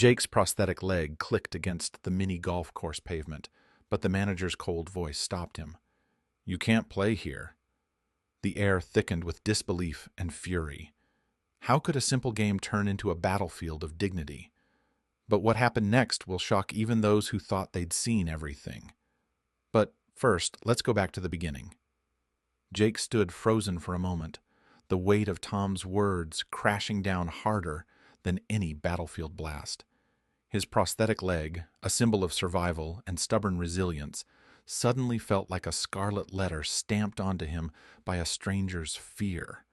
Jake's prosthetic leg clicked against the mini golf course pavement, but the manager's cold voice stopped him. "You can't play here." The air thickened with disbelief and fury. How could a simple game turn into a battlefield of dignity? But what happened next will shock even those who thought they'd seen everything. But first, let's go back to the beginning. Jake stood frozen for a moment, the weight of Tom's words crashing down harder than any battlefield blast. His prosthetic leg, a symbol of survival and stubborn resilience, suddenly felt like a scarlet letter stamped onto him by a stranger's fear.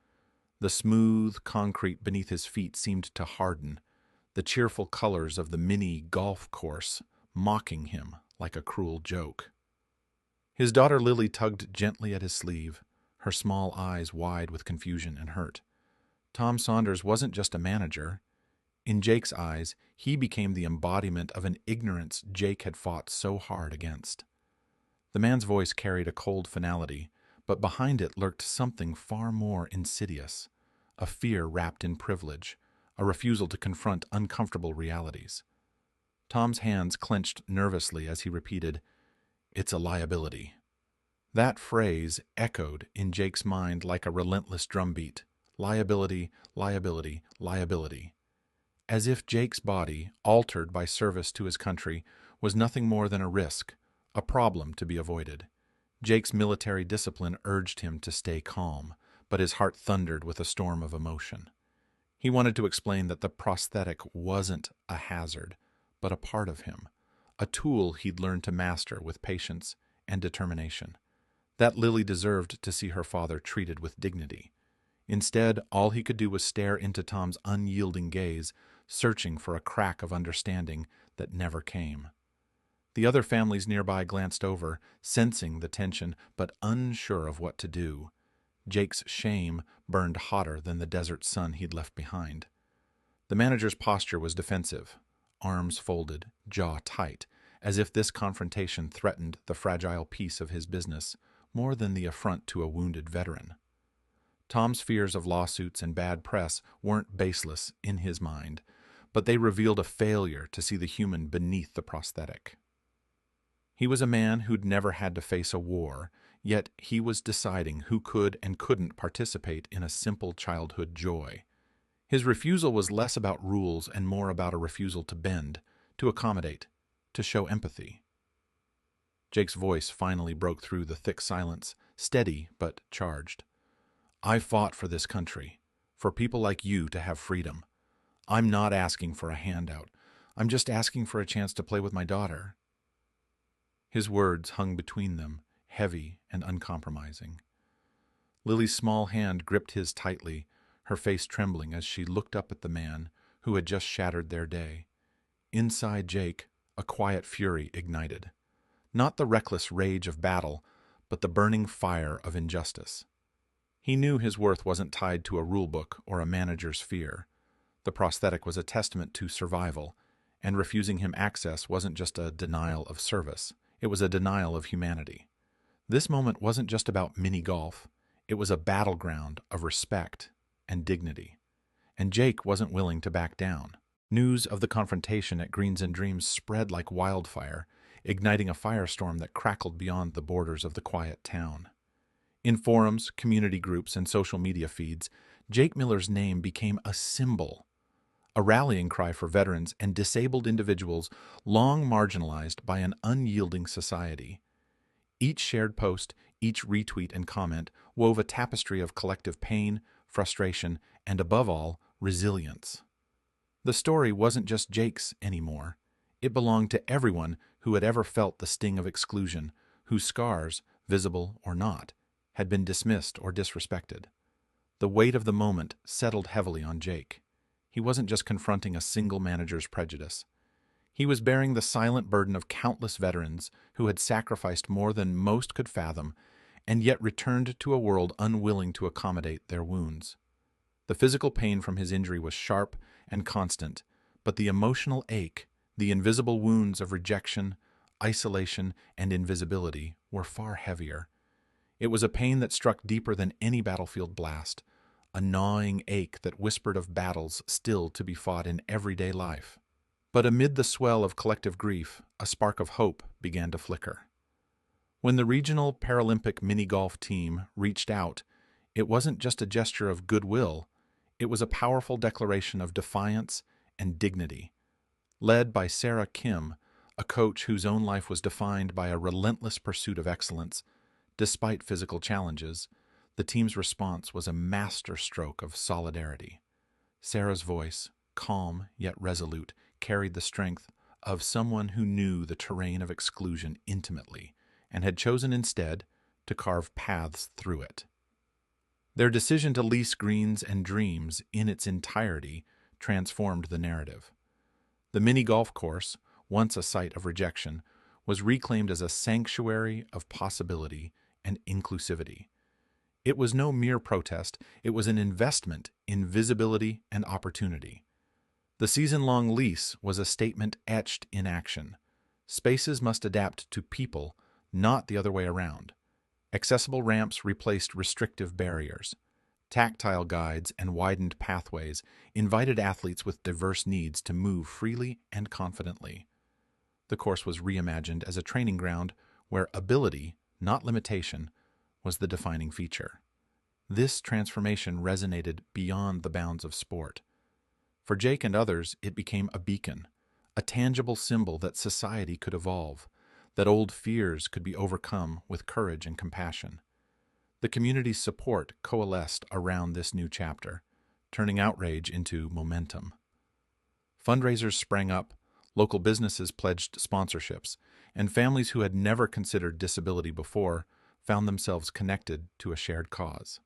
The smooth concrete beneath his feet seemed to harden, the cheerful colors of the mini golf course mocking him like a cruel joke. His daughter Lily tugged gently at his sleeve, her small eyes wide with confusion and hurt. Tom Saunders wasn't just a manager. In Jake's eyes, he became the embodiment of an ignorance Jake had fought so hard against. The man's voice carried a cold finality, but behind it lurked something far more insidious, a fear wrapped in privilege, a refusal to confront uncomfortable realities. Tom's hands clenched nervously as he repeated, "It's a liability." That phrase echoed in Jake's mind like a relentless drumbeat. Liability, liability, liability. As if Jake's body, altered by service to his country, was nothing more than a risk, a problem to be avoided. Jake's military discipline urged him to stay calm, but his heart thundered with a storm of emotion. He wanted to explain that the prosthetic wasn't a hazard, but a part of him, a tool he'd learned to master with patience and determination. That Lily deserved to see her father treated with dignity. Instead, all he could do was stare into Tom's unyielding gaze, searching for a crack of understanding that never came. The other families nearby glanced over, sensing the tension but unsure of what to do. Jake's shame burned hotter than the desert sun he'd left behind. The manager's posture was defensive, arms folded, jaw tight, as if this confrontation threatened the fragile peace of his business more than the affront to a wounded veteran. Tom's fears of lawsuits and bad press weren't baseless in his mind, but they revealed a failure to see the human beneath the prosthetic. He was a man who'd never had to face a war, yet he was deciding who could and couldn't participate in a simple childhood joy. His refusal was less about rules and more about a refusal to bend, to accommodate, to show empathy. Jake's voice finally broke through the thick silence, steady but charged. "I fought for this country, for people like you to have freedom. I'm not asking for a handout. I'm just asking for a chance to play with my daughter." His words hung between them, heavy and uncompromising. Lily's small hand gripped his tightly, her face trembling as she looked up at the man who had just shattered their day. Inside Jake, a quiet fury ignited. Not the reckless rage of battle, but the burning fire of injustice. He knew his worth wasn't tied to a rulebook or a manager's fear. The prosthetic was a testament to survival, and refusing him access wasn't just a denial of service. It was a denial of humanity. This moment wasn't just about mini-golf. It was a battleground of respect and dignity. And Jake wasn't willing to back down. News of the confrontation at Greens and Dreams spread like wildfire, igniting a firestorm that crackled beyond the borders of the quiet town. In forums, community groups, and social media feeds, Jake Miller's name became a symbol, a rallying cry for veterans and disabled individuals long marginalized by an unyielding society. Each shared post, each retweet and comment wove a tapestry of collective pain, frustration, and above all, resilience. The story wasn't just Jake's anymore. It belonged to everyone who had ever felt the sting of exclusion, whose scars, visible or not, had been dismissed or disrespected. The weight of the moment settled heavily on Jake. He wasn't just confronting a single manager's prejudice. He was bearing the silent burden of countless veterans who had sacrificed more than most could fathom, and yet returned to a world unwilling to accommodate their wounds. The physical pain from his injury was sharp and constant, but the emotional ache, the invisible wounds of rejection, isolation, and invisibility were far heavier. It was a pain that struck deeper than any battlefield blast, a gnawing ache that whispered of battles still to be fought in everyday life. But amid the swell of collective grief, a spark of hope began to flicker. When the regional Paralympic mini-golf team reached out, it wasn't just a gesture of goodwill, it was a powerful declaration of defiance and dignity. Led by Sarah Kim, a coach whose own life was defined by a relentless pursuit of excellence, despite physical challenges, the team's response was a masterstroke of solidarity. Sarah's voice, calm yet resolute, carried the strength of someone who knew the terrain of exclusion intimately and had chosen instead to carve paths through it. Their decision to lease Greens and Dreams in its entirety transformed the narrative. The mini golf course, once a site of rejection, was reclaimed as a sanctuary of possibility and inclusivity. It was no mere protest, it was an investment in visibility and opportunity. The season-long lease was a statement etched in action. Spaces must adapt to people, not the other way around. Accessible ramps replaced restrictive barriers. Tactile guides and widened pathways invited athletes with diverse needs to move freely and confidently. The course was reimagined as a training ground where ability, not limitation, was the defining feature. This transformation resonated beyond the bounds of sport. For Jake and others, it became a beacon, a tangible symbol that society could evolve, that old fears could be overcome with courage and compassion. The community's support coalesced around this new chapter, turning outrage into momentum. Fundraisers sprang up, local businesses pledged sponsorships, and families who had never considered disability before found themselves connected to a shared cause.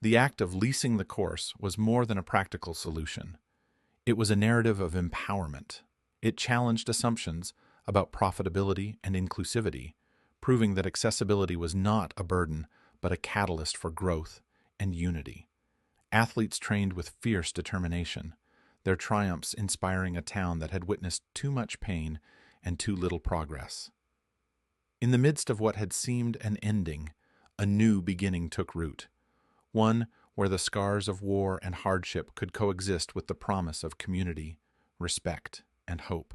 The act of leasing the course was more than a practical solution. It was a narrative of empowerment. It challenged assumptions about profitability and inclusivity, proving that accessibility was not a burden, but a catalyst for growth and unity. Athletes trained with fierce determination, their triumphs inspiring a town that had witnessed too much pain and too little progress. In the midst of what had seemed an ending, a new beginning took root, one where the scars of war and hardship could coexist with the promise of community, respect, and hope.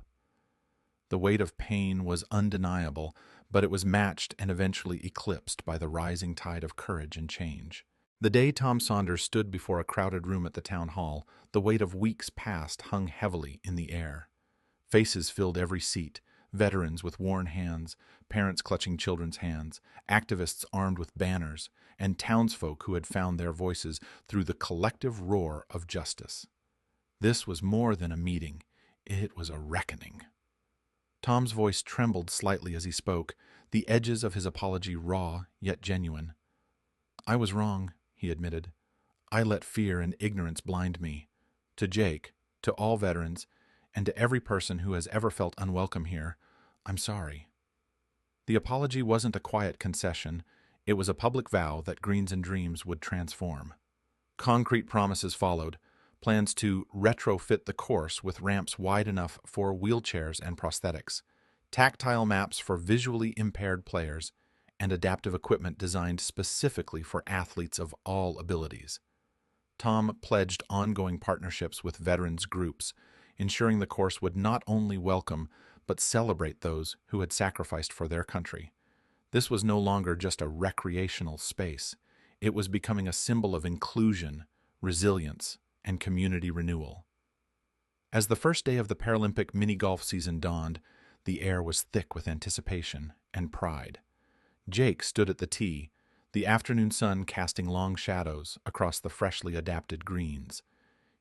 The weight of pain was undeniable, but it was matched and eventually eclipsed by the rising tide of courage and change. The day Tom Saunders stood before a crowded room at the town hall, the weight of weeks past hung heavily in the air. Faces filled every seat, veterans with worn hands, parents clutching children's hands, activists armed with banners, and townsfolk who had found their voices through the collective roar of justice. This was more than a meeting, it was a reckoning. Tom's voice trembled slightly as he spoke, the edges of his apology raw yet genuine. "I was wrong," he admitted. "I let fear and ignorance blind me. To Jake, to all veterans, and to every person who has ever felt unwelcome here, I'm sorry." The apology wasn't a quiet concession, it was a public vow that Greens and Dreams would transform. Concrete promises followed, plans to retrofit the course with ramps wide enough for wheelchairs and prosthetics, tactile maps for visually impaired players, and adaptive equipment designed specifically for athletes of all abilities. Tom pledged ongoing partnerships with veterans groups, ensuring the course would not only welcome but celebrate those who had sacrificed for their country. This was no longer just a recreational space. It was becoming a symbol of inclusion, resilience, and community renewal. As the first day of the Paralympic mini-golf season dawned, the air was thick with anticipation and pride. Jake stood at the tee, the afternoon sun casting long shadows across the freshly adapted greens.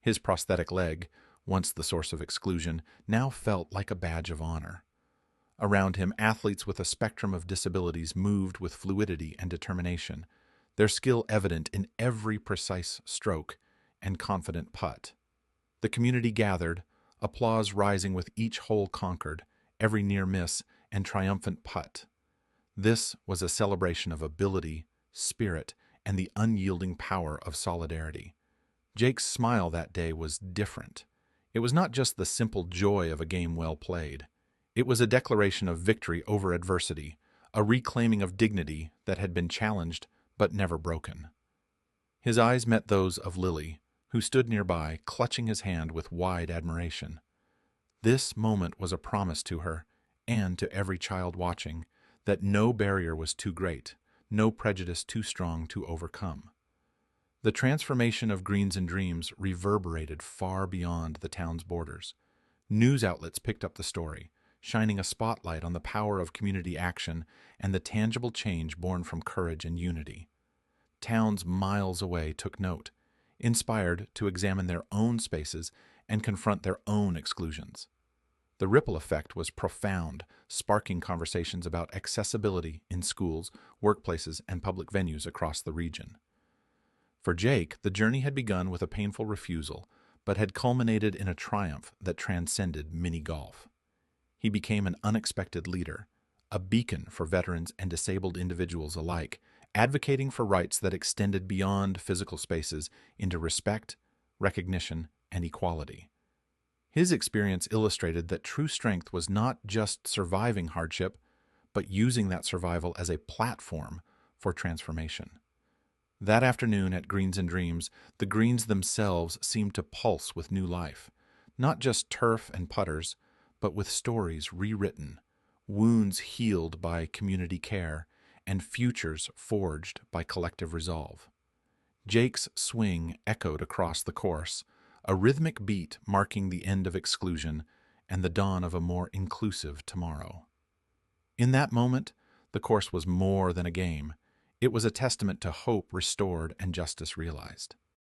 His prosthetic leg, once the source of exclusion, now felt like a badge of honor. Around him, athletes with a spectrum of disabilities moved with fluidity and determination, their skill evident in every precise stroke and confident putt. The community gathered, applause rising with each hole conquered, every near miss and triumphant putt. This was a celebration of ability, spirit, and the unyielding power of solidarity. Jake's smile that day was different. It was not just the simple joy of a game well played. It was a declaration of victory over adversity, a reclaiming of dignity that had been challenged but never broken. His eyes met those of Lily, who stood nearby, clutching his hand with wide admiration. This moment was a promise to her, and to every child watching, that no barrier was too great, no prejudice too strong to overcome. The transformation of Greens and Dreams reverberated far beyond the town's borders. News outlets picked up the story, shining a spotlight on the power of community action and the tangible change born from courage and unity. Towns miles away took note, inspired to examine their own spaces and confront their own exclusions. The ripple effect was profound, sparking conversations about accessibility in schools, workplaces, and public venues across the region. For Jake, the journey had begun with a painful refusal, but had culminated in a triumph that transcended mini-golf. He became an unexpected leader, a beacon for veterans and disabled individuals alike, advocating for rights that extended beyond physical spaces into respect, recognition, and equality. His experience illustrated that true strength was not just surviving hardship, but using that survival as a platform for transformation. That afternoon at Greens and Dreams, the greens themselves seemed to pulse with new life, not just turf and putters, but with stories rewritten, wounds healed by community care, and futures forged by collective resolve. Jake's swing echoed across the course, a rhythmic beat marking the end of exclusion and the dawn of a more inclusive tomorrow. In that moment, the course was more than a game. It was a testament to hope restored and justice realized.